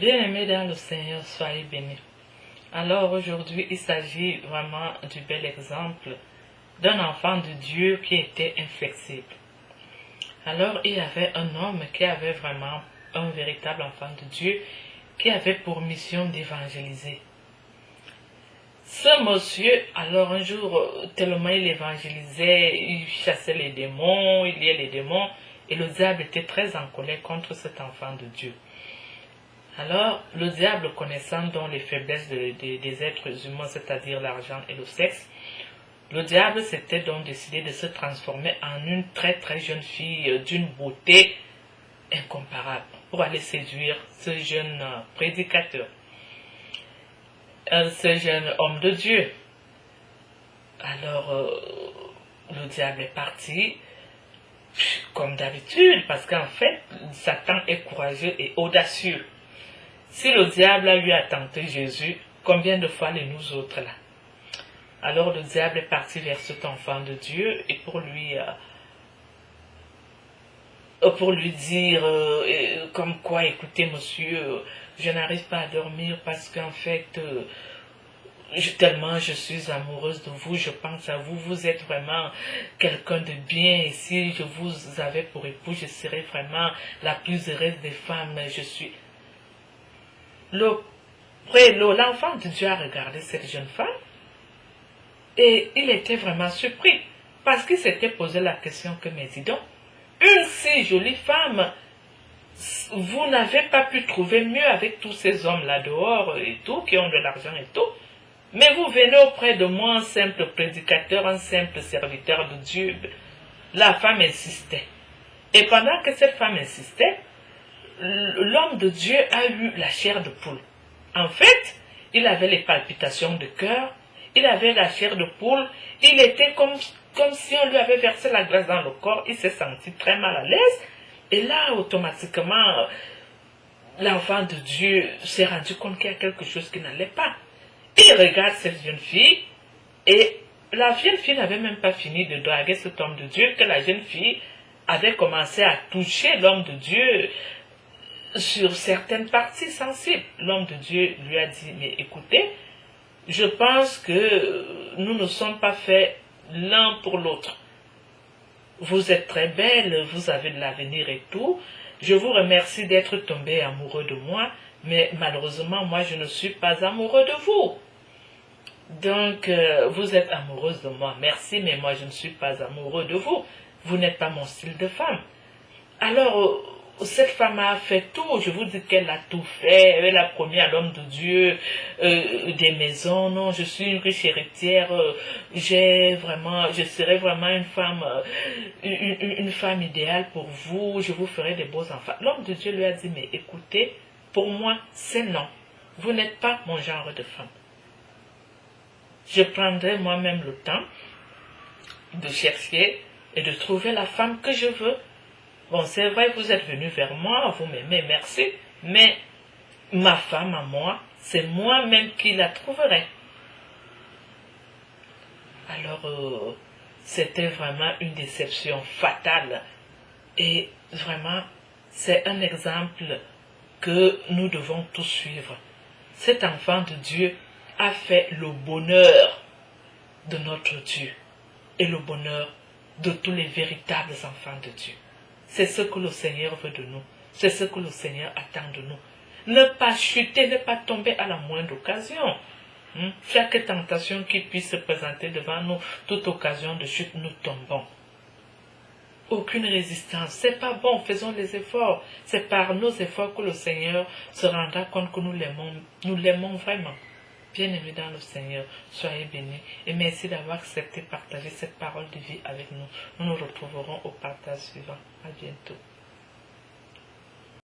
Bien-aimés dans le Seigneur, soyez bénis. Alors aujourd'hui, il s'agit vraiment du bel exemple d'un enfant de Dieu qui était inflexible. Alors il y avait un homme qui avait vraiment un véritable enfant de Dieu qui avait pour mission d'évangéliser. Ce monsieur, alors un jour, tellement il évangélisait, il chassait les démons, il liait les démons, et le diable était très en colère contre cet enfant de Dieu. Alors, le diable, connaissant donc les faiblesses des êtres humains, c'est-à-dire l'argent et le sexe, le diable s'était donc décidé de se transformer en une très très jeune fille d'une beauté incomparable pour aller séduire ce jeune prédicateur, ce jeune homme de Dieu. Alors, le diable est parti, comme d'habitude, parce qu'en fait, Satan est courageux et audacieux. Si le diable a eu à tenter Jésus, combien de fois les nous autres là? Alors le diable est parti vers cet enfant de Dieu et pour lui dire comme quoi, écoutez monsieur, je n'arrive pas à dormir parce qu'en fait, tellement je suis amoureuse de vous, je pense à vous, vous êtes vraiment quelqu'un de bien et si je vous avais pour époux, je serais vraiment la plus heureuse des femmes, je suis... L'enfant de Dieu a regardé cette jeune femme et il était vraiment surpris parce qu'il s'était posé la question que, mais dis donc, une si jolie femme, vous n'avez pas pu trouver mieux avec tous ces hommes là dehors et tout, qui ont de l'argent et tout, mais vous venez auprès de moi, un simple prédicateur, un simple serviteur de Dieu. La femme insistait. Et pendant que cette femme insistait, l'homme de Dieu a eu la chair de poule. En fait, il avait les palpitations de cœur, il avait la chair de poule, il était comme si on lui avait versé la glace dans le corps, il s'est senti très mal à l'aise, et là, automatiquement, l'enfant de Dieu s'est rendu compte qu'il y a quelque chose qui n'allait pas. Il regarde cette jeune fille, et la jeune fille n'avait même pas fini de draguer cet homme de Dieu, que la jeune fille avait commencé à toucher l'homme de Dieu, sur certaines parties sensibles. L'homme de Dieu lui a dit, mais écoutez, je pense que nous ne sommes pas faits l'un pour l'autre. Vous êtes très belle, vous avez de l'avenir et tout. Je vous remercie d'être tombé amoureux de moi, mais malheureusement, moi, je ne suis pas amoureux de vous. Donc, vous êtes amoureuse de moi, merci, mais moi, je ne suis pas amoureux de vous. Vous n'êtes pas mon style de femme. Alors, cette femme a fait tout, je vous dis qu'elle a tout fait, elle a promis à l'homme de Dieu des maisons, non, je suis une riche héritière, je serai vraiment une femme idéale pour vous, je vous ferai des beaux enfants. L'homme de Dieu lui a dit, mais écoutez, pour moi, c'est non, vous n'êtes pas mon genre de femme. Je prendrai moi-même le temps de chercher et de trouver la femme que je veux. Bon, c'est vrai, vous êtes venu vers moi, vous m'aimez, merci, mais ma femme à moi, c'est moi-même qui la trouverai. Alors, c'était vraiment une déception fatale. Et vraiment, c'est un exemple que nous devons tous suivre. Cet enfant de Dieu a fait le bonheur de notre Dieu et le bonheur de tous les véritables enfants de Dieu. C'est ce que le Seigneur veut de nous. C'est ce que le Seigneur attend de nous. Ne pas chuter, ne pas tomber à la moindre occasion. Chaque tentation qui puisse se présenter devant nous, toute occasion de chute, nous tombons. Aucune résistance. C'est pas bon, faisons les efforts. C'est par nos efforts que le Seigneur se rendra compte que nous l'aimons vraiment. Bien-aimés dans le Seigneur, soyez bénis et merci d'avoir accepté de partager cette parole de vie avec nous. Nous nous retrouverons au partage suivant. À bientôt.